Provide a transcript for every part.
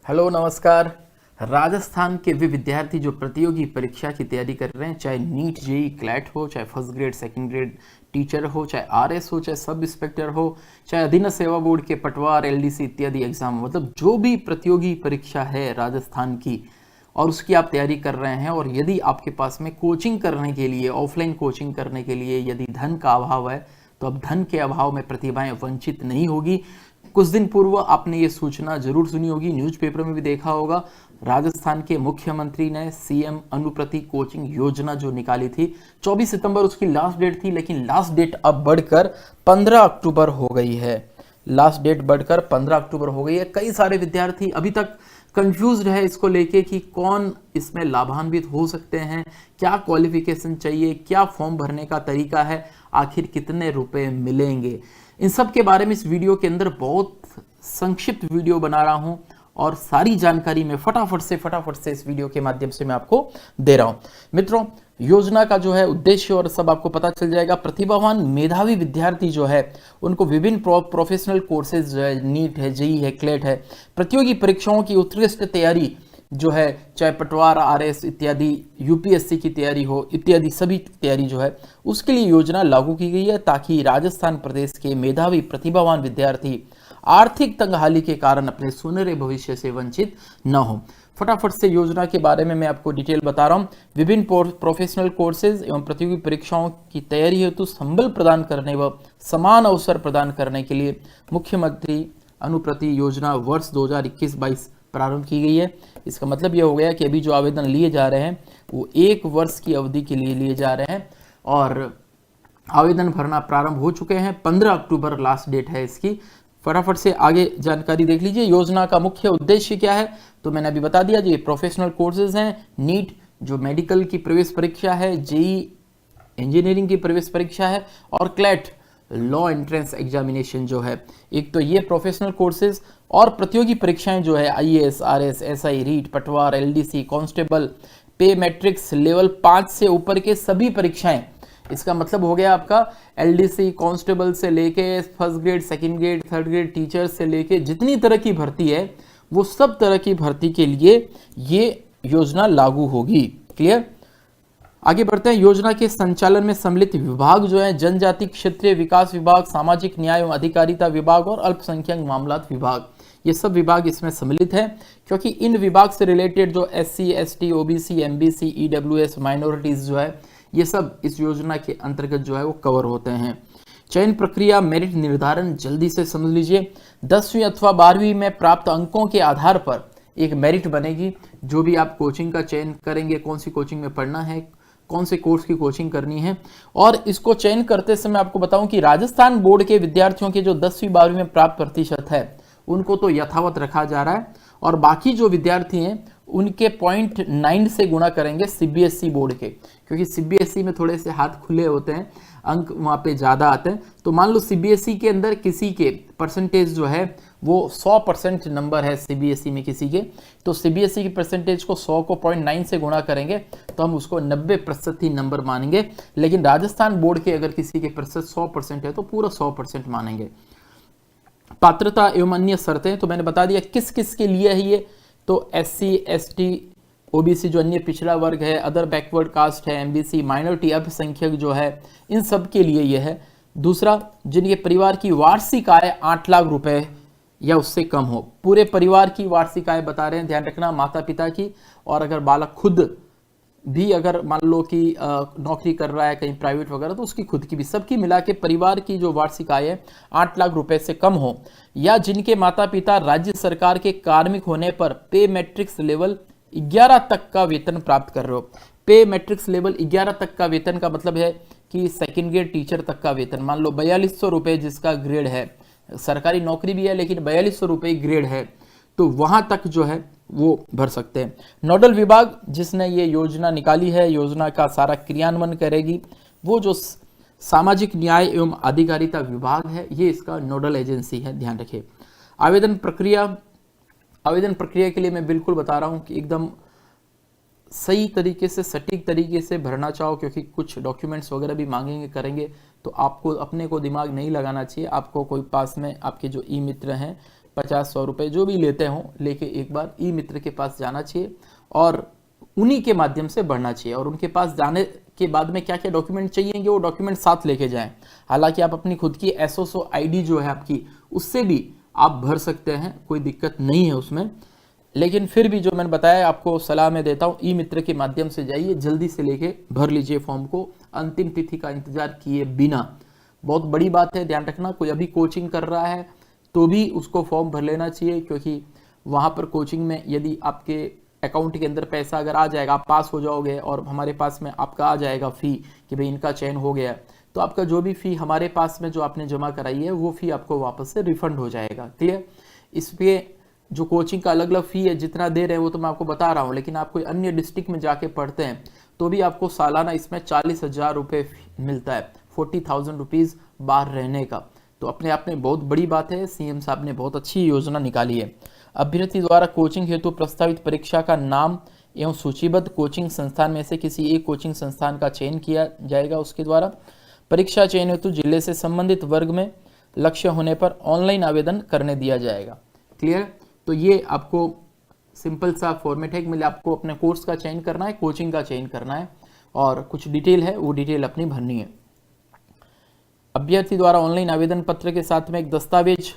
Hello नमस्कार। राजस्थान के वे विद्यार्थी जो प्रतियोगी परीक्षा की तैयारी कर रहे हैं, चाहे नीट जेई क्लैट हो, चाहे first grade second grade teacher हो, चाहे आरएस हो, चाहे सब इंस्पेक्टर हो, चाहे अधीन सेवा बोर्ड के पटवार एलडीसी इत्यादि एग्जाम, मतलब जो भी प्रतियोगी परीक्षा है राजस्थान की और उसकी आप तैयारी कर रहे हैं, और यदि आपके पास में कोचिंग करने के लिए, ऑफलाइन कोचिंग करने के लिए यदि धन का अभाव है, तो अब धन के अभाव में प्रतिभाएं वंचित नहीं होगी। कुछ दिन पूर्व आपने ये सूचना जरूर सुनी होगी, न्यूज़पेपर में भी देखा होगा। राजस्थान के मुख्यमंत्री ने सीएम अनुप्रति कोचिंग योजना जो निकाली थी, 24 सितंबर उसकी लास्ट डेट थी, लेकिन लास्ट डेट अब बढ़कर 15 अक्टूबर हो गई है। लास्ट डेट बढ़कर 15 अक्टूबर हो गई है। कई सारे विद्यार्थी अभी तक कंफ्यूज्ड है इसको लेके कि कौन इसमें लाभान्वित हो सकते हैं, क्या क्वालिफिकेशन चाहिए, क्या फॉर्म भरने का तरीका है, आखिर कितने रुपए मिलेंगे। इन सब के बारे में इस वीडियो के अंदर बहुत संक्षिप्त वीडियो बना रहा हूं और सारी जानकारी मैं फटाफट से इस वीडियो के माध्यम से मैं आपको दे रहा हूं। मित्रों, योजना का जो है उद्देश्य और सब आपको पता चल जाएगा। प्रतिभावान मेधावी विद्यार्थी जो है उनको विभिन्न प्रोफेशनल कोर्सेज जो है, नीट है, जेई है, क्लेट है, प्रतियोगी परीक्षाओं की उत्कृष्ट तैयारी जो है, चाहे पटवार आरएस इत्यादि, यूपीएससी की तैयारी हो, इत्यादि सभी तैयारी जो है उसके लिए योजना लागू की गई है, ताकि राजस्थान प्रदेश के मेधावी प्रतिभावान विद्यार्थी आर्थिक तंगहाली के कारण अपने सुनहरे भविष्य से वंचित न हो। फटाफट से योजना के बारे में मैं आपको डिटेल बता रहा हूं। विभिन्न प्रोफेशनल कोर्सेज एवं प्रतियोगी परीक्षाओं की तैयारी हेतु संबल प्रदान करने व समान अवसर प्रदान करने के लिए मुख्यमंत्री अनुप्रति योजना वर्ष 2021-22 प्रारंभ की गई है। इसका मतलब यह हो गया कि अभी जो आवेदन लिए जा रहे हैं वो 1 वर्ष की अवधि के लिए लिए जा रहे हैं और आवेदन भरना प्रारंभ हो चुके हैं। 15 अक्टूबर लास्ट डेट है इसकी। फटाफट से आगे जानकारी देख लीजिए। योजना का मुख्य उद्देश्य क्या है, तो मैंने अभी बता दिया। जो ये प्रोफेशनल कोर्सेज हैं, नीट जो मेडिकल की प्रवेश परीक्षा है, जेई इंजीनियरिंग की प्रवेश परीक्षा है, और क्लैट लॉ एंट्रेंस एग्जामिनेशन जो है, एक तो ये प्रोफेशनल कोर्सेज और प्रतियोगी परीक्षाएं जो है आईएएस, आरएस, एसआई, रीट, पटवार, एलडीसी, कांस्टेबल, पे मैट्रिक्स लेवल 5 से ऊपर के सभी परीक्षाएं। इसका मतलब हो गया आपका एलडीसी, कांस्टेबल से लेके first grade, second grade, third grade teacher से लेके जितनी तरह की भर्ती है वो सब तरह की भर्ती के लिए ये योजना लागू होगी। क्लियर? आगे बढ़ते हैं। योजना के संचालन में सम्मिलित विभाग जो है जनजाति क्षेत्रीय विकास विभाग, सामाजिक न्याय एवं अधिकारिता विभाग और अल्पसंख्यक मामलात विभाग, ये सब विभाग इसमें सम्मिलित है, क्योंकि इन विभाग से रिलेटेड जो SC, ST, OBC, MBC, EWS, minorities जो है, ये सब इस योजना के अंतर्गत जो है वो कवर होते हैं। चयन प्रक्रिया, मेरिट निर्धारण जल्दी से समझ लीजिए। 10वीं अथवा 12वीं में प्राप्त अंकों के आधार पर एक मेरिट बनेगी। जो भी आप कोचिंग का चयन करेंगे, कौन सी कोचिंग में पढ़ना है, कौन से कोर्स की कोचिंग करनी है, और इसको चयन करते समय आपको बताऊं कि राजस्थान बोर्ड के विद्यार्थियों के जो 10वीं 12वीं में प्राप्त प्रतिशत है उनको तो यथावत रखा जा रहा है, और बाकी जो विद्यार्थी हैं उनके 0.9 से गुणा करेंगे सीबीएसई बोर्ड के, क्योंकि सीबीएसई में थोड़े से हाथ खुले होते हैं, अंक वहाँ पे ज़्यादा आते हैं। तो मान लो सीबीएसई के अंदर किसी के परसेंटेज जो है वो 100% नंबर है सीबीएसई में किसी के, तो सीबीएसई की परसेंटेज को 100 को 0.9 से गुणा करेंगे तो हम उसको 90% ही नंबर मानेंगे। लेकिन राजस्थान बोर्ड के अगर किसी के प्रतिशत 100% है तो पूरा 100% मानेंगे। पात्रता एवं अन्य शर्तें तो मैंने बता दिया किस किस के लिए है ये, तो एससी, एसटी, ओबीसी जो अन्य पिछड़ा वर्ग है, अदर बैकवर्ड कास्ट है, एमबीसी, माइनॉरिटी अल्पसंख्यक जो है, इन सब के लिए यह है। दूसरा, जिनके परिवार की वार्षिक आय 8 लाख रुपए या उससे कम हो। पूरे परिवार की वार्षिक आय बता रहे हैं, ध्यान रखना, माता पिता की, और अगर बालक खुद भी अगर मान लो कि नौकरी कर रहा है कहीं प्राइवेट वगैरह, तो उसकी खुद की भी, सबकी मिला के परिवार की जो वार्षिक आय है 8 लाख रुपए से कम हो, या जिनके माता पिता राज्य सरकार के कार्मिक होने पर पे मैट्रिक्स लेवल 11 तक का वेतन प्राप्त कर रहे हो। पे मैट्रिक्स लेवल 11 तक का वेतन का मतलब है कि सेकेंड ग्रेड टीचर तक का वेतन, मान लो 4200 रुपये जिसका ग्रेड है, सरकारी नौकरी भी है लेकिन 4200 रुपये ग्रेड है, तो वहां तक जो है वो भर सकते हैं। नोडल विभाग जिसने ये योजना निकाली है, योजना का सारा क्रियान्वयन करेगी, वो जो सामाजिक न्याय एवं अधिकारिता विभाग है, ये इसका नोडल एजेंसी है, ध्यान रखिए। आवेदन प्रक्रिया के लिए मैं बिल्कुल बता रहा हूँ कि एकदम सही तरीके से, सटीक तरीके से भरना चाहो, क्योंकि कुछ डॉक्यूमेंट्स वगैरह भी मांगेंगे, करेंगे, तो आपको अपने को दिमाग नहीं लगाना चाहिए। आपको कोई पास में आपके जो ई मित्र हैं 50-100 रुपये जो भी लेते हों लेके एक बार ई मित्र के पास जाना चाहिए और उन्हीं के माध्यम से बढ़ना चाहिए। और उनके पास जाने के बाद में क्या क्या डॉक्यूमेंट चाहिएंगे वो डॉक्यूमेंट साथ लेके जाएं। हालांकि आप अपनी खुद की एसओसो आईडी जो है आपकी उससे भी आप भर सकते हैं, कोई दिक्कत नहीं है उसमें। लेकिन फिर भी जो मैंने बताया आपको सलाह में देता हूँ, ई मित्र के माध्यम से जाइए, जल्दी से लेके भर लीजिए फॉर्म को, अंतिम तिथि का इंतजार किए बिना। बहुत बड़ी बात है, ध्यान रखना, कोई अभी कोचिंग कर रहा है तो भी उसको फॉर्म भर लेना चाहिए, क्योंकि वहाँ पर कोचिंग में यदि आपके अकाउंट के अंदर पैसा अगर आ जाएगा, आप पास हो जाओगे और हमारे पास में आपका आ जाएगा फ़ी कि भाई इनका चयन हो गया, तो आपका जो भी फ़ी हमारे पास में जो आपने जमा कराई है वो फ़ी आपको वापस से रिफंड हो जाएगा। क्लियर? इसलिए जो कोचिंग का अलग अलग फ़ी है जितना दे रहे हैं वो तो मैं आपको बता रहा हूँ, लेकिन आप कोई अन्य डिस्ट्रिक्ट में जाके पढ़ते हैं तो भी आपको सालाना इसमें 40,000 रुपये मिलता है, 40,000 रुपीज़ बाहर रहने का। तो अपने आप में बहुत बड़ी बात है, सीएम साहब ने बहुत अच्छी योजना निकाली है। अभ्यर्थी द्वारा कोचिंग हेतु प्रस्तावित परीक्षा का नाम एवं सूचीबद्ध कोचिंग संस्थान में से किसी एक कोचिंग संस्थान का चयन किया जाएगा। उसके द्वारा परीक्षा चयन हेतु जिले से संबंधित वर्ग में लक्ष्य होने पर ऑनलाइन आवेदन करने दिया जाएगा। क्लियर? तो ये आपको सिंपल सा फॉर्मेट है कि मतलब आपको अपने कोर्स का चयन करना है, कोचिंग का चयन करना है और कुछ डिटेल है वो डिटेल अपनी भरनी है। अभ्यर्थी द्वारा ऑनलाइन आवेदन पत्र के साथ में एक दस्तावेज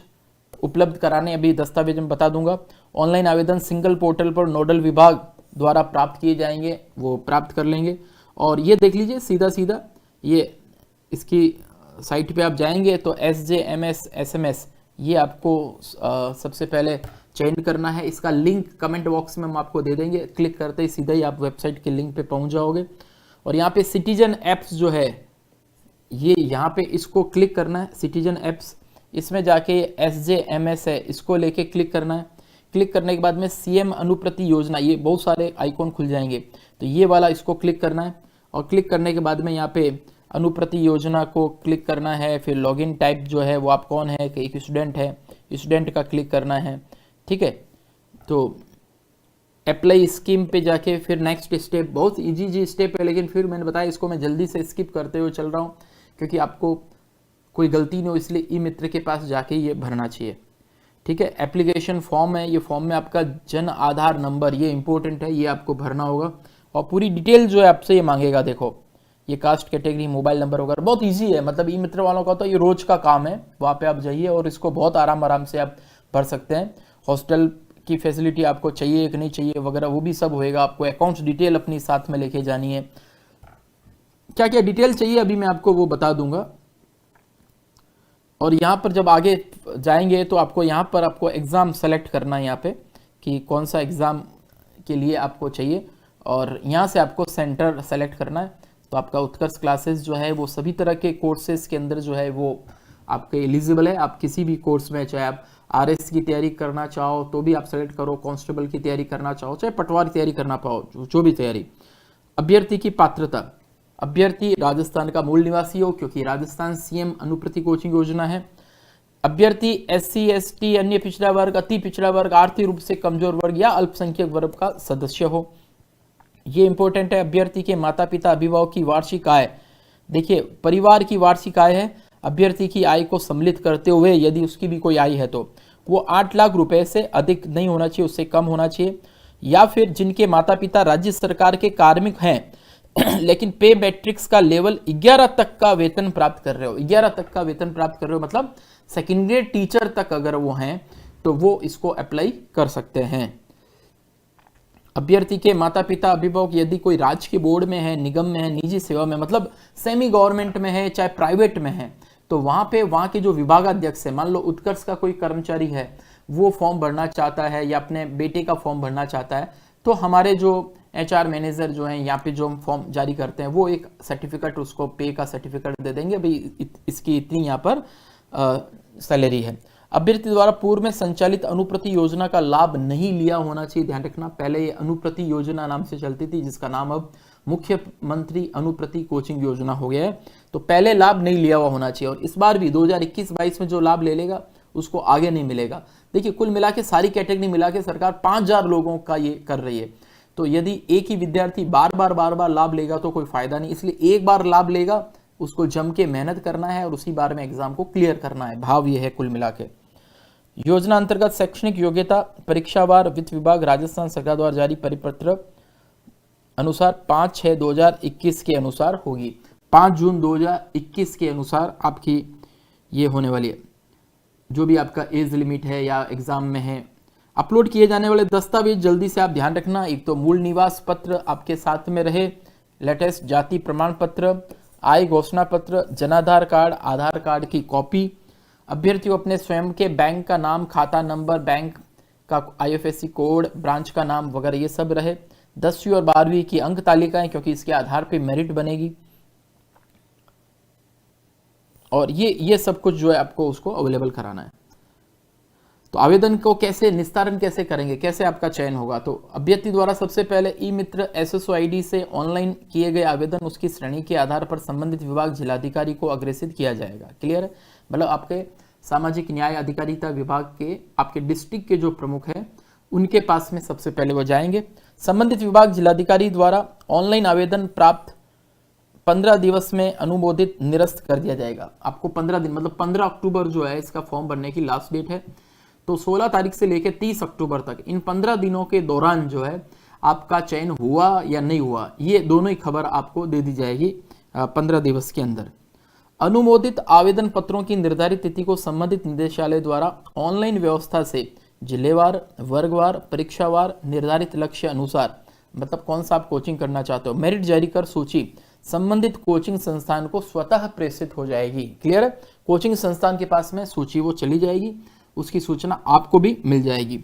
उपलब्ध कराने, अभी दस्तावेज मैं बता दूंगा। ऑनलाइन आवेदन सिंगल पोर्टल पर नोडल विभाग द्वारा प्राप्त किए जाएंगे, वो प्राप्त कर लेंगे। और ये देख लीजिए सीधा सीधा ये इसकी साइट पे आप जाएंगे तो SJMS SMS ये आपको सबसे पहले चयन करना है। इसका लिंक कमेंट बॉक्स में हम आपको दे देंगे, क्लिक करते ही सीधा ही आप वेबसाइट के लिंक पे पहुंच जाओगे। और यहाँ पे सिटीजन एप्स जो है ये यहाँ पे इसको क्लिक करना है, सिटीजन एप्स, इसमें जाके SJMS है इसको लेके क्लिक करना है। क्लिक करने के बाद में CM अनुप्रति योजना, ये बहुत सारे आइकॉन खुल जाएंगे, तो ये वाला इसको क्लिक करना है। और क्लिक करने के बाद में यहाँ पे अनुप्रति योजना को क्लिक करना है। फिर लॉगिन टाइप जो है वो आप कौन है कि एक स्टूडेंट है, स्टूडेंट का क्लिक करना है। ठीक है, तो अप्लाई स्कीम पे जाके फिर नेक्स्ट स्टेप, बहुत इजी स्टेप है, लेकिन फिर मैंने बताया इसको मैं जल्दी से स्किप करते हुए चल रहा हूँ क्योंकि आपको कोई गलती नहीं हो, इसलिए ई मित्र के पास जाके ये भरना चाहिए। ठीक है, एप्लीकेशन फॉर्म है, ये फॉर्म में आपका जन आधार नंबर, ये इंपॉर्टेंट है, ये आपको भरना होगा और पूरी डिटेल जो है आपसे ये मांगेगा। देखो ये कास्ट कैटेगरी, मोबाइल नंबर वगैरह, बहुत इजी है। मतलब ई मित्र वालों का तो ये रोज का काम है, वहाँ पे आप जाइए और इसको बहुत आराम से आप भर सकते हैं। हॉस्टल की फैसिलिटी आपको चाहिए कि नहीं चाहिए वगैरह वो भी सब होएगा। आपको अकाउंट्स डिटेल अपनी साथ में लेके जानी है, क्या क्या डिटेल चाहिए अभी मैं आपको वो बता दूंगा। और यहाँ पर जब आगे जाएंगे तो आपको यहाँ पर आपको एग्ज़ाम सेलेक्ट करना है यहाँ पे कि कौन सा एग्ज़ाम के लिए आपको चाहिए और यहाँ से आपको सेंटर सेलेक्ट करना है। तो आपका उत्कर्ष क्लासेस जो है वो सभी तरह के कोर्सेज के अंदर जो है वो आपके एलिजिबल है। आप किसी भी कोर्स में, चाहे आप RS की तैयारी करना चाहो तो भी आप सेलेक्ट करो, कांस्टेबल की तैयारी करना चाहो, चाहे पटवार की तैयारी करना पाओ, जो भी तैयारी। अभ्यर्थी की पात्रता, अभ्यर्थी राजस्थान का मूल निवासी हो क्योंकि राजस्थान CM अनुप्रति कोचिंग योजना है। अभ्यर्थी SC ST अन्य पिछड़ा वर्ग, अति पिछड़ा वर्ग, आर्थिक रूप से कमजोर वर्ग या अल्पसंख्यक वर्ग का सदस्य हो, ये इंपॉर्टेंट है। अभ्यर्थी के माता पिता अभिभावक की वार्षिक आय, देखिए परिवार की वार्षिक आय है, अभ्यर्थी की आय को सम्मिलित करते हुए यदि उसकी भी कोई आय है तो वो 8 लाख रुपए से अधिक नहीं होना चाहिए, उससे कम होना चाहिए। या फिर जिनके माता पिता राज्य सरकार के कार्मिक हैं लेकिन पे मैट्रिक्स का लेवल 11 तक का वेतन प्राप्त कर रहे हो, 11 तक का वेतन प्राप्त कर रहे हो मतलब सेकेंड ग्रेड टीचर तक अगर वो हैं तो वो इसको अप्लाई कर सकते हैं। अभ्यर्थी के माता पिता अभिभावक यदि कोई राज्य के बोर्ड में है, निगम में है, निजी सेवा में, मतलब सेमी गवर्नमेंट में है चाहे प्राइवेट में है, तो वहां पे वहां के जो विभागाध्यक्ष है, मान लो उत्कर्ष का कोई कर्मचारी है वो फॉर्म भरना चाहता है या अपने बेटे का फॉर्म भरना चाहता है, तो हमारे जो HR मैनेजर जो हैं यहाँ पे जो हम फॉर्म जारी करते हैं वो एक सर्टिफिकेट, उसको पे का सर्टिफिकेट दे देंगे, भाई इसकी इतनी यहाँ पर सैलरी है। अभ्यर्थी द्वारा पूर्व में संचालित अनुप्रति योजना का लाभ नहीं लिया होना चाहिए, ध्यान रखना। पहले ये अनुप्रति योजना नाम से चलती थी जिसका नाम अब मुख्यमंत्री अनुप्रति कोचिंग योजना हो गया है, तो पहले लाभ नहीं लिया हुआ होना चाहिए। और इस बार भी 2021-22 में जो लाभ ले लेगा उसको आगे नहीं मिलेगा। देखिए कुल मिला के सारी कैटेगरी मिला के सरकार 5000 लोगों का ये कर रही है, तो यदि एक ही विद्यार्थी बार बार लाभ लेगा तो कोई फायदा नहीं, इसलिए एक बार लाभ लेगा उसको जम के मेहनत करना है और उसी बार में एग्जाम को क्लियर करना है, भाव ये है कुल मिला के। योजना अंतर्गत शैक्षणिक योग्यता परीक्षावार वित्त विभाग राजस्थान सरकार द्वारा जारी परिपत्र अनुसार 5/6/2021 के अनुसार होगी। 5 जून 2021 के अनुसार आपकी ये होने वाली है। जो भी आपका एज लिमिट है या एग्जाम में है, अपलोड किए जाने वाले दस्तावेज जल्दी से आप ध्यान रखना। एक तो मूल निवास पत्र आपके साथ में रहे, लेटेस्ट जाति प्रमाण पत्र, आय घोषणा पत्र, जनाधार कार्ड, आधार कार्ड की कॉपी, अभ्यर्थी को अपने स्वयं के बैंक का नाम, खाता नंबर, बैंक का IFSC कोड, ब्रांच का नाम वगैरह ये सब रहे। 10वीं और 12वीं की अंक तालिकाएं, क्योंकि इसके आधार पे मेरिट बनेगी। और ये सब कुछ जो है आपको उसको अवेलेबल कराना है। तो आवेदन को कैसे निस्तारण कैसे करेंगे, कैसे आपका चयन होगा? तो अभ्यर्थी द्वारा सबसे पहले ई मित्र SSO ID से ऑनलाइन किए गए आवेदन उसकी श्रेणी के आधार पर संबंधित विभाग जिलाधिकारी को अग्रेसित किया जाएगा। क्लियर है? मतलब आपके सामाजिक न्याय अधिकारिता विभाग के आपके डिस्ट्रिक्ट के जो प्रमुख हैं उनके पास में सबसे पहले वो जाएंगे। संबंधित विभाग जिलाधिकारी द्वारा ऑनलाइन आवेदन प्राप्त 15 दिवस में अनुमोदित निरस्त कर दिया जाएगा। आपको 15 दिन मतलब 15 अक्टूबर जो है इसका फॉर्म भरने की लास्ट डेट है। तो 16 तारीख से लेकर 30 अक्टूबर तक इन 15 दिनों के दौरान जो है आपका चयन हुआ या नहीं हुआ, ये दोनों ही खबर आपको दे दी जाएगी 15 दिवस के अंदर। अनुमोदित आवेदन पत्रों की निर्धारित तिथि को संबंधित निदेशालय द्वारा ऑनलाइन व्यवस्था से जिलेवार, वर्गवार, परीक्षावार निर्धारित लक्ष्य अनुसार, मतलब कौन सा आप कोचिंग करना चाहते हो, मेरिट जारी कर सूची संबंधित कोचिंग संस्थान को स्वतः प्रेषित हो जाएगी। क्लियर है? कोचिंग संस्थान के पास में सूची वो चली जाएगी, उसकी सूचना आपको भी मिल जाएगी।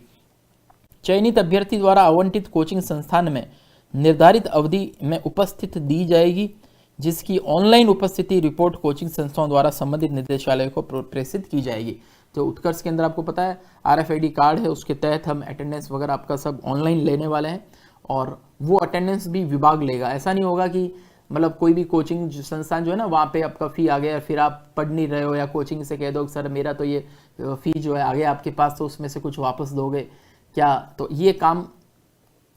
चयनित अभ्यर्थी द्वारा आवंटित कोचिंग संस्थान में निर्धारित अवधि में उपस्थित दी जाएगी, जिसकी ऑनलाइन उपस्थिति रिपोर्ट कोचिंग संस्थाओं द्वारा संबंधित निदेशालय को प्रेषित की जाएगी। तो उत्कर्ष के अंदर आपको पता है RFID कार्ड है, उसके तहत हम अटेंडेंस वगैरह आपका सब ऑनलाइन लेने वाले हैं और वो अटेंडेंस भी विभाग लेगा। ऐसा नहीं होगा कि मतलब कोई भी कोचिंग संस्थान जो है ना वहाँ पे आपका फी आ गया फिर आप पढ़ नहीं रहे हो, या कोचिंग से कह दो सर मेरा तो ये फी जो है आ गया आपके पास तो उसमें से कुछ वापस दोगे क्या, तो ये काम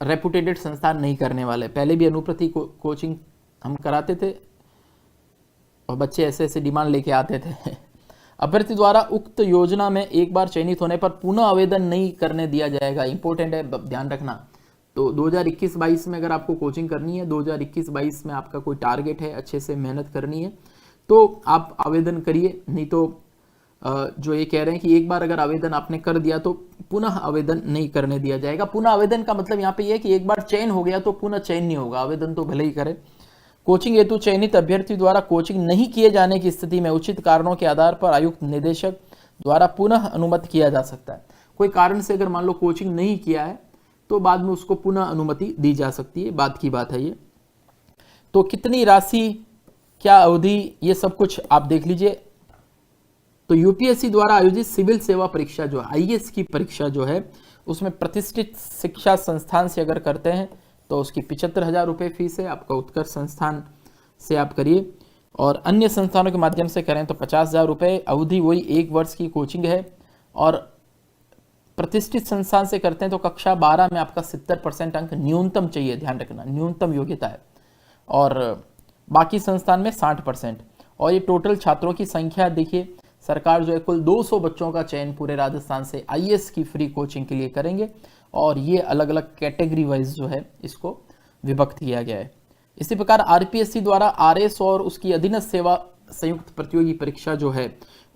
रेपुटेटेड संस्थान नहीं करने वाले। पहले भी अनुप्रति कोचिंग हम कराते थे और बच्चे ऐसे ऐसे डिमांड लेके आते थे। अभ्यर्थी द्वारा उक्त योजना में एक बार चयनित होने पर पुनः आवेदन नहीं करने दिया जाएगा। इंपॉर्टेंट है, ध्यान रखना। तो 2021-22 में अगर आपको कोचिंग करनी है, 2021-22 में आपका कोई टारगेट है, अच्छे से मेहनत करनी है, तो आप आवेदन करिए। नहीं तो जो ये कह रहे हैं कि एक बार अगर आवेदन आपने कर दिया तो पुनः आवेदन नहीं करने दिया जाएगा। पुनः आवेदन का मतलब यहाँ पे ये है कि एक बार चयन हो गया तो पुनः चयन नहीं होगा, आवेदन तो भले ही करे। कोचिंग हेतु चयनित अभ्यर्थी द्वारा कोचिंग नहीं किए जाने की स्थिति में उचित कारणों के आधार पर आयुक्त निदेशक द्वारा पुनः अनुमति किया जा सकता है। कोई कारण से अगर मान लो कोचिंग नहीं किया है तो बाद में उसको पुनः अनुमति दी जा सकती है, बात की बात है ये। तो कितनी राशि, क्या अवधि, ये सब कुछ आप देख लीजिए। तो यूपीएससी द्वारा आयोजित सिविल सेवा परीक्षा जो है, IAS की परीक्षा जो है, उसमें प्रतिष्ठित शिक्षा संस्थान से अगर करते हैं तो उसकी 75,000 रुपये फीस है। आपका उत्कर्ष संस्थान से आप करिए और अन्य संस्थानों के माध्यम से करें तो 50,000 रुपये। अवधि वही 1 वर्ष की कोचिंग है। और प्रतिष्ठित संस्थान से करते हैं तो कक्षा 12 में आपका 70% अंक न्यूनतम चाहिए, ध्यान रखना, न्यूनतम योग्यता है। और बाकी संस्थान में 60%। और ये टोटल छात्रों की संख्या देखिए, सरकार जो है कुल 200 बच्चों का चयन पूरे राजस्थान से IAS की फ्री कोचिंग के लिए करेंगे। और ये अलग अलग कैटेगरी वाइज जो है इसको विभक्त किया गया है। इसी प्रकार RPSC द्वारा RS और उसकी अधीनस्थ सेवा संयुक्त प्रतियोगी परीक्षा जो है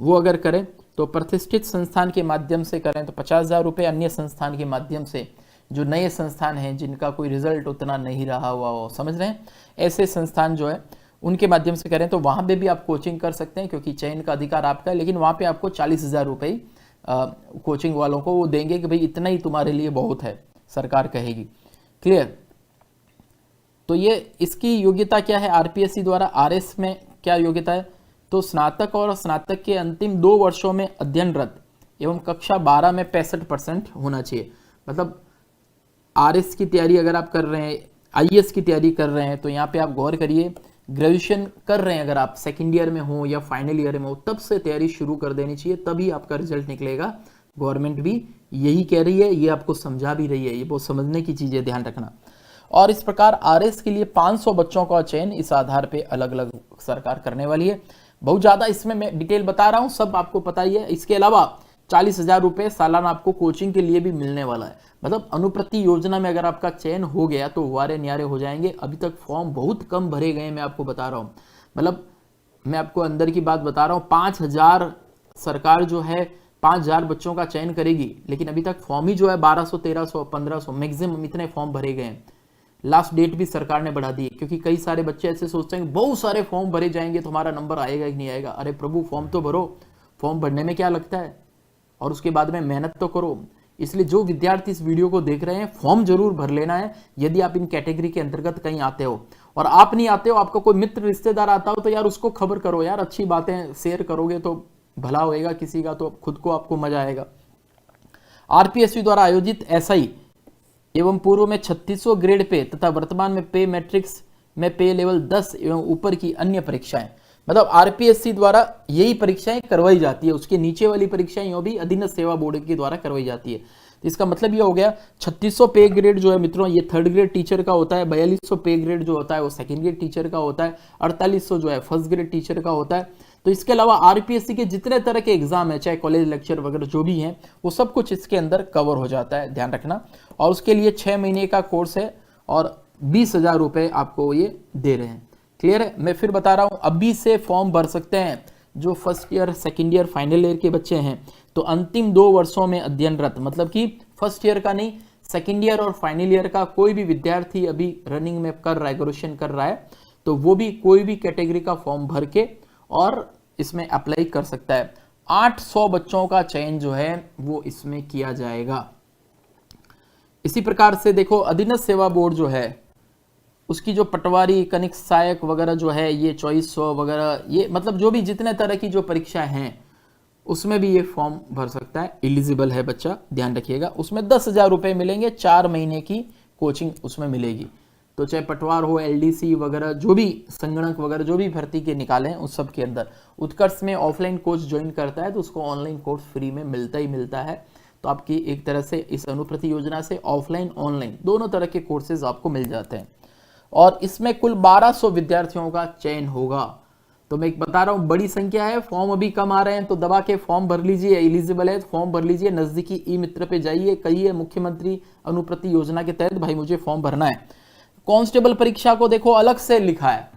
वो अगर करें तो प्रतिष्ठित संस्थान के माध्यम से करें तो 50,000 रुपये। अन्य संस्थान के माध्यम से, जो नए संस्थान हैं जिनका कोई रिजल्ट उतना नहीं रहा हुआ हो, समझ रहे हैं, ऐसे संस्थान जो है उनके माध्यम से करें तो वहाँ पे भी आप कोचिंग कर सकते हैं, क्योंकि चयन का अधिकार आपका है। लेकिन वहाँ पे आपको 40,000 रुपये कोचिंग वालों को वो देंगे कि भाई इतना ही तुम्हारे लिए बहुत है, सरकार कहेगी। क्लियर? तो ये इसकी योग्यता क्या है RPSC द्वारा? RS में क्या योग्यता है? तो स्नातक और स्नातक के अंतिम 2 वर्षों में अध्ययनरत एवं कक्षा 12 में 65% होना चाहिए। मतलब RS की तैयारी अगर आप कर रहे हैं, IAS की तैयारी कर रहे हैं, तो यहाँ पे आप गौर करिए, ग्रेजुएशन कर रहे हैं अगर आप सेकेंड ईयर में हो या फाइनल ईयर में हो, तब से तैयारी शुरू कर देनी चाहिए, तभी आपका रिजल्ट निकलेगा। गवर्नमेंट भी यही कह रही है, ये आपको समझा भी रही है, ये बहुत समझने की चीज़ है, ध्यान रखना। और इस प्रकार RS के लिए 500 बच्चों का चयन इस आधार पे अलग अलग सरकार करने वाली है। बहुत ज़्यादा इसमें मैं डिटेल बता रहा हूँ, सब आपको पता ही है। इसके अलावा 40,000 रुपये सालाना आपको कोचिंग के लिए भी मिलने वाला है। मतलब अनुप्रति योजना में अगर आपका चयन हो गया तो वारे न्यारे हो जाएंगे। अभी तक फॉर्म बहुत कम भरे गए, मैं आपको बता रहा हूँ। मतलब मैं आपको अंदर की बात बता रहा हूँ, 5,000 सरकार जो है 5,000 बच्चों का चयन करेगी, लेकिन अभी तक फॉर्म ही जो है 1200, 1300, 1500 मैक्सिमम इतने फॉर्म भरे गए हैं। लास्ट डेट भी सरकार ने बढ़ा दी है, क्योंकि कई सारे बच्चे ऐसे सोचते हैं बहुत सारे फॉर्म भरे जाएंगे तो हमारा नंबर आएगा कि नहीं आएगा। अरे प्रभु, फॉर्म तो भरो, फॉर्म भरने में क्या लगता है, और उसके बाद में मेहनत तो करो। इसलिए जो विद्यार्थी इस वीडियो को देख रहे हैं, फॉर्म जरूर भर लेना है यदि आप इन कैटेगरी के अंतर्गत कहीं आते हो। और आप नहीं आते हो, आपका कोई मित्र रिश्तेदार आता हो, तो यार उसको खबर करो यार, अच्छी बातें शेयर करोगे तो भला होएगा किसी का, तो खुद को आपको मजा आएगा। आरपीएससी द्वारा आयोजित एसआई एवं पूर्व में 3600 ग्रेड पे तथा वर्तमान में पे मैट्रिक्स में पे लेवल 10 एवं ऊपर की अन्य परीक्षाएं, मतलब आरपीएससी द्वारा यही परीक्षाएं करवाई जाती है। उसके नीचे वाली परीक्षाएं यो भी अधीनस्थ सेवा बोर्ड के द्वारा करवाई जाती है। तो इसका मतलब ये हो गया 3600 पे ग्रेड जो है मित्रों, ये थर्ड ग्रेड टीचर का होता है। 4200 पे ग्रेड जो होता है वो सेकंड ग्रेड टीचर का होता है। 4800 जो है फर्स्ट ग्रेड टीचर का होता है। तो इसके अलावा आरपीएससी के जितने तरह के एग्जाम है, चाहे कॉलेज लेक्चर वगैरह जो भी हैं, वो सब कुछ इसके अंदर कवर हो जाता है, ध्यान रखना। और उसके लिए 6 महीने का कोर्स है और 20,000 रुपये आपको ये दे रहे हैं। क्लियर है? मैं फिर बता रहा हूँ, अभी से फॉर्म भर सकते हैं जो first year, second year, final year के बच्चे हैं। तो अंतिम 2 वर्षों में अध्ययनरत, मतलब कि फर्स्ट ईयर का नहीं, सेकेंड ईयर और फाइनल ईयर का कोई भी विद्यार्थी अभी रनिंग में कर रहा है, ग्रेजुएशन कर रहा है, तो वो भी कोई भी कैटेगरी का फॉर्म भर के और इसमें अप्लाई कर सकता है। 800 बच्चों का चयन जो है वो इसमें किया जाएगा। इसी प्रकार से देखो, अधीनस्थ सेवा बोर्ड जो है उसकी जो पटवारी, कनिक सहायक वगैरह जो है, ये 2400 वगैरह, ये मतलब जो भी जितने तरह की जो परीक्षा हैं उसमें भी ये फॉर्म भर सकता है, एलिजिबल है बच्चा, ध्यान रखिएगा। उसमें 10,000 रुपये मिलेंगे, 4 महीने की कोचिंग उसमें मिलेगी। तो चाहे पटवार हो, एलडीसी वगैरह, जो भी संगणक वगैरह जो भी भर्ती के निकाले हैं उस सब के अंदर उत्कर्ष में ऑफलाइन कोर्स ज्वाइन करता है तो उसको ऑनलाइन कोर्स फ्री में मिलता ही मिलता है। तो आपकी एक तरह से इस अनुप्रति योजना से ऑफलाइन ऑनलाइन दोनों तरह के कोर्सेज आपको मिल जाते हैं। और इसमें कुल 1200 विद्यार्थियों का चयन होगा। तो मैं एक बता रहा हूँ, बड़ी संख्या है, फॉर्म अभी कम आ रहे हैं, तो दबा के फॉर्म भर लीजिए। एलिजिबल है तो फॉर्म भर लीजिए, नजदीकी ई मित्र पे जाइए, कहिए मुख्यमंत्री अनुप्रति योजना के तहत भाई मुझे फॉर्म भरना है। कांस्टेबल परीक्षा को देखो अलग से लिखा है,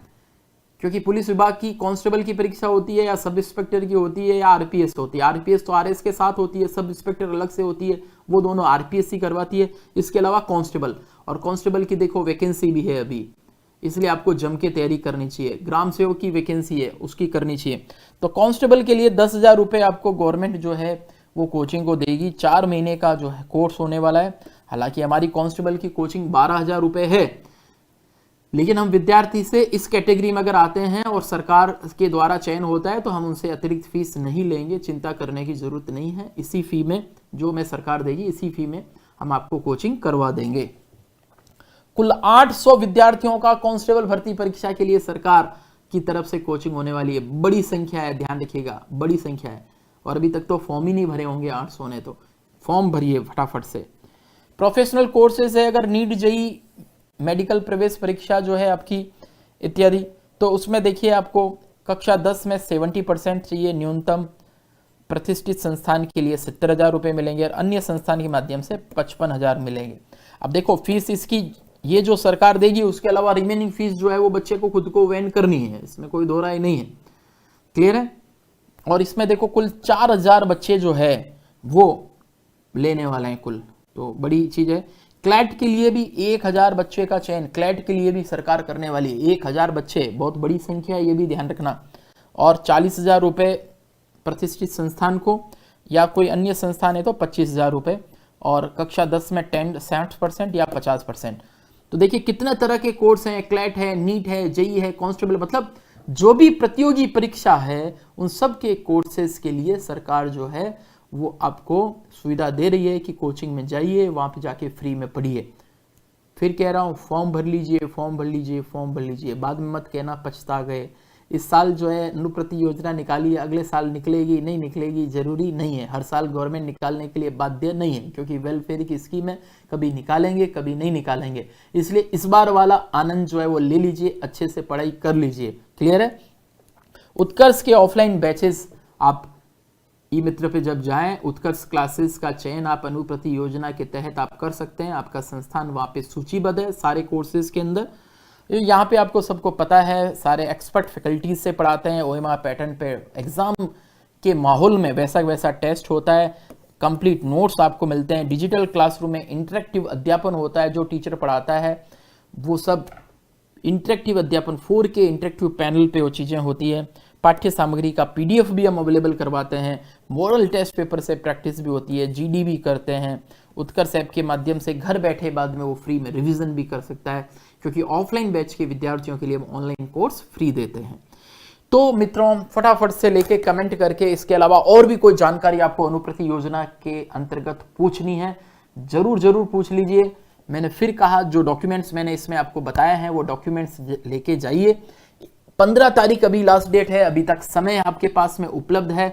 क्योंकि पुलिस विभाग की कांस्टेबल की परीक्षा होती है या सब इंस्पेक्टर की होती है या आरपीएस होती है। आरपीएस तो आरएस के साथ होती है, सब इंस्पेक्टर अलग से होती है, वो दोनों आरपीएससी करवाती है। इसके अलावा कांस्टेबल, और कांस्टेबल की देखो वैकेंसी भी है अभी, इसलिए आपको जम के तैयारी करनी चाहिए। ग्राम सेवक की वैकेंसी है, उसकी करनी चाहिए। तो कांस्टेबल के लिए 10,000 रुपये आपको गवर्नमेंट जो है वो कोचिंग को देगी। 4 महीने का जो है कोर्स होने वाला है। हालांकि हमारी कांस्टेबल की कोचिंग 12,000 रुपये है, लेकिन हम विद्यार्थी से इस कैटेगरी में अगर आते हैं और सरकार के द्वारा चयन होता है तो हम उनसे अतिरिक्त फीस नहीं लेंगे, चिंता करने की जरूरत नहीं है। इसी फी में जो हमें सरकार देगी, इसी फी में हम आपको कोचिंग करवा देंगे। कुल 800 विद्यार्थियों का कांस्टेबल भर्ती परीक्षा के लिए सरकार की तरफ से कोचिंग होने वाली है। बड़ी संख्या है, ध्यान रखिएगा, बड़ी संख्या है। और अभी तक तो फॉर्म ही नहीं भरे होंगे 800 ने, तो फॉर्म भरिए फटाफट से। प्रोफेशनल कोर्सेज है, अगर नीट जेई मेडिकल प्रवेश परीक्षा जो है आपकी इत्यादि, तो उसमें देखिए आपको कक्षा 10 में 70% चाहिए न्यूनतम। प्रतिष्ठित संस्थान के लिए 70,000 रुपये मिलेंगे और अन्य संस्थान के माध्यम से 55,000 मिलेंगे। अब देखो फीस इसकी ये जो सरकार देगी, उसके अलावा रिमेनिंग फीस जो है वो बच्चे को खुद को वेन करनी है, इसमें कोई दो राय नहीं है। क्लियर है? और इसमें देखो कुल 4,000 बच्चे जो है वो लेने वाले हैं कुल, तो बड़ी चीज है। क्लैट के लिए भी 1,000 बच्चे का चयन क्लैट के लिए भी सरकार करने वाली है। 1,000 बच्चे बहुत बड़ी संख्या है, ये भी ध्यान रखना। और 40,000 रुपये प्रतिष्ठित संस्थान को, या कोई अन्य संस्थान है तो 25,000 रुपये। और कक्षा 10 में 60% या 50%। तो देखिए कितने तरह के कोर्स हैं, क्लैट है, नीट है, जेई है, कांस्टेबल, मतलब जो भी प्रतियोगी परीक्षा है उन सब के कोर्सेज के लिए सरकार जो है वो आपको सुविधा दे रही है कि कोचिंग में जाइए, वहां पे जाके फ्री में पढ़िए। फिर कह रहा हूँ, फॉर्म भर लीजिए, फॉर्म भर लीजिए, फॉर्म भर लीजिए, बाद में मत कहना पछता गए। इस साल जो है अनुप्रति योजना निकाली है, अगले साल निकलेगी नहीं निकलेगी जरूरी नहीं है। हर साल गवर्नमेंट निकालने के लिए बाध्य नहीं है, क्योंकि वेलफेयर की स्कीम है, कभी निकालेंगे कभी नहीं निकालेंगे। इसलिए इस बार वाला आनंद जो है वो ले लीजिए, अच्छे से पढ़ाई कर लीजिए। क्लियर है? उत्कर्ष के ऑफलाइन बैचेस आप ई मित्र पे जब जाएं, उत्कर्ष क्लासेस का चयन आप अनुप्रति योजना के तहत आप कर सकते हैं। आपका संस्थान वहाँ पे सूचीबद्ध है सारे कोर्सेज के अंदर। यहाँ पे आपको सबको पता है, सारे एक्सपर्ट फैकल्टीज से पढ़ाते हैं। OMR पैटर्न पे एग्जाम के माहौल में वैसा वैसा टेस्ट होता है, कंप्लीट नोट्स आपको मिलते हैं, डिजिटल क्लासरूम में इंटरेक्टिव अध्यापन होता है। जो टीचर पढ़ाता है वो सब इंटरेक्टिव अध्यापन 4K इंटरेक्टिव पैनल पे वो चीज़ें होती है। पाठ्य सामग्री का PDF भी हम अवेलेबल करवाते हैं। मॉडल टेस्ट पेपर से प्रैक्टिस भी होती है, GD भी करते हैं। उत्कर्ष ऐप के माध्यम से घर बैठे बाद में वो फ्री में रिवीजन भी कर सकता है, क्योंकि ऑफलाइन बैच के विद्यार्थियों के लिए हम ऑनलाइन कोर्स फ्री देते हैं। तो मित्रों, फटाफट से लेके कमेंट करके इसके अलावा और भी कोई जानकारी आपको अनुप्रति योजना के अंतर्गत पूछनी है, जरूर जरूर पूछ लीजिए। मैंने फिर कहा, जो डॉक्यूमेंट्स मैंने इसमें आपको बताया है वो डॉक्यूमेंट्स लेके जाइए। 15 तारीख अभी लास्ट डेट है, अभी तक समय आपके पास में उपलब्ध है।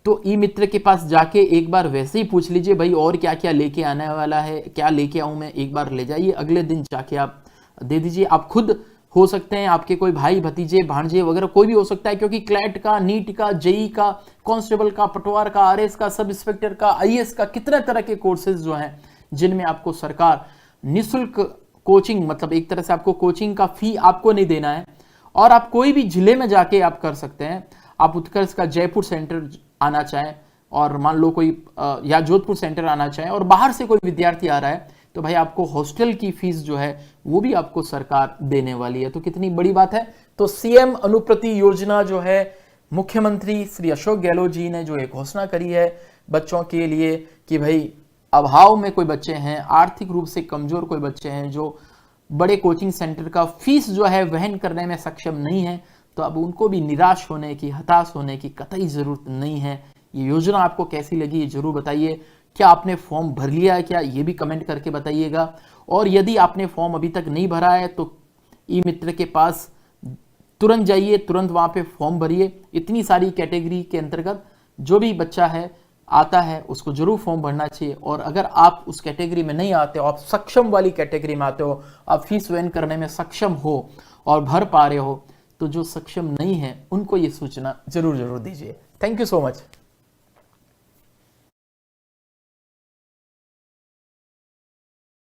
तो ई मित्र के पास जाके एक बार वैसे ही पूछ लीजिए, भाई और क्या क्या लेके आने वाला है, क्या लेके आऊं मैं, एक बार ले जाइए। अगले दिन जाके आप दे दीजिए। आप खुद हो सकते हैं, आपके कोई भाई भतीजे भांजे वगैरह कोई भी हो सकता है, क्योंकि क्लैट का, नीट का, जेई का, कांस्टेबल का, पटवार का, RS का, सब इंस्पेक्टर का, IAS का, कितने तरह के कोर्सेज जो हैं जिनमें आपको सरकार निःशुल्क कोचिंग, मतलब एक तरह से आपको कोचिंग का फी आपको नहीं देना है, और आप कोई भी जिले में जाके आप कर सकते हैं। आप उत्कर्ष का जयपुर सेंटर आना चाहें और मान लो कोई या जोधपुर सेंटर आना चाहें और बाहर से कोई विद्यार्थी आ रहा है, तो भाई आपको हॉस्टल की फीस जो है वो भी आपको सरकार देने वाली है। तो कितनी बड़ी बात है। तो CM अनुप्रति योजना जो है, मुख्यमंत्री श्री अशोक गहलोत जी ने जो एक घोषणा करी है बच्चों के लिए कि भाई अभाव में कोई बच्चे हैं, आर्थिक रूप से कमजोर कोई बच्चे हैं जो बड़े कोचिंग सेंटर का फीस जो है वहन करने में सक्षम नहीं है, तो अब उनको भी निराश होने की, हताश होने की कतई जरूरत नहीं है। ये योजना आपको कैसी लगी ये जरूर बताइए। क्या आपने फॉर्म भर लिया है क्या, ये भी कमेंट करके बताइएगा। और यदि आपने फॉर्म अभी तक नहीं भरा है तो ई मित्र के पास तुरंत जाइए, तुरंत वहां पे फॉर्म भरिए। इतनी सारी कैटेगरी के अंतर्गत जो भी बच्चा है आता है उसको जरूर फॉर्म भरना चाहिए। और अगर आप उस कैटेगरी में नहीं आते हो, आप सक्षम वाली कैटेगरी में आते हो, आप फीस वहन करने में सक्षम हो और भर पा रहे हो, तो जो सक्षम नहीं है उनको ये सूचना जरूर जरूर दीजिए। Thank you so much.